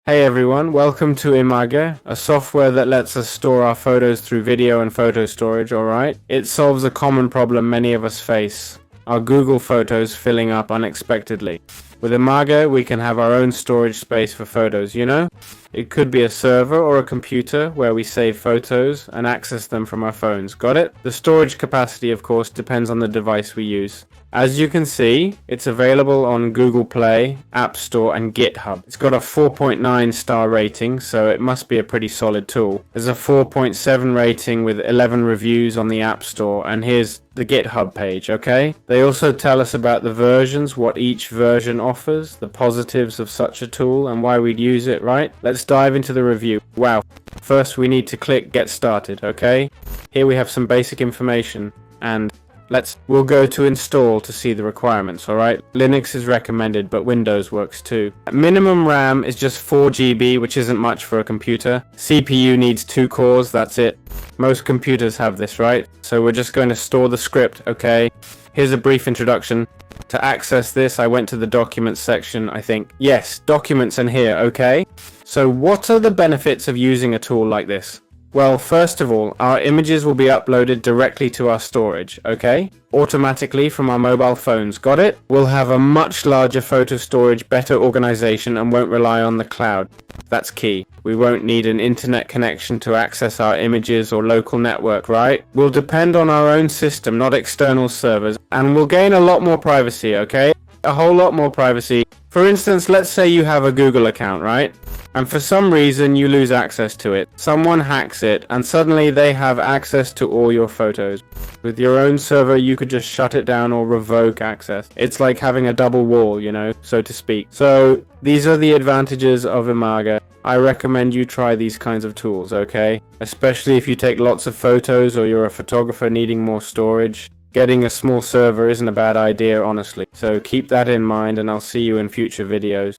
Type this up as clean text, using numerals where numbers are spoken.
Hey everyone, welcome to Immich, a software that lets us store our photos through video and photo storage, alright? It solves a common problem many of us face, our Google Photos filling up unexpectedly. With Immich, we can have our own storage space for photos, you know? It could be a server or a computer where we save photos and access them from our phones, got it? The storage capacity, of course, depends on the device we use. As you can see, it's available on Google Play, App Store, and GitHub. It's got a 4.9 star rating, so it must be a pretty solid tool. There's a 4.7 rating with 11 reviews on the App Store, and here's the GitHub page, okay? They also tell us about the versions, what each version offers, the positives of such a tool, and why we'd use it, right? Let's dive into the review. Wow. First, we need to click Get Started, okay? Here we have some basic information, and we'll go to install to see the requirements, alright? Linux is recommended, but Windows works too. Minimum RAM is just 4 GB, which isn't much for a computer. CPU needs 2 cores, that's it. Most computers have this, right? So we're just going to store the script, okay? Here's a brief introduction. To access this, I went to the documents section, I think. Yes, documents and here, okay? So what are the benefits of using a tool like this? Well, first of all, our images will be uploaded directly to our storage, okay? Automatically from our mobile phones, got it? We'll have a much larger photo storage, better organization, and won't rely on the cloud. That's key. We won't need an internet connection to access our images or local network, right? We'll depend on our own system, not external servers, and we'll gain a lot more privacy, okay? A whole lot more privacy. For instance, let's say you have a Google account, right? And for some reason you lose access to it. Someone hacks it and suddenly they have access to all your photos. With your own server you could just shut it down or revoke access. It's like having a double wall, you know, so to speak. So these are the advantages of Immich. I recommend you try these kinds of tools, okay? Especially if you take lots of photos or you're a photographer needing more storage. Getting a small server isn't a bad idea, honestly. So keep that in mind and I'll see you in future videos.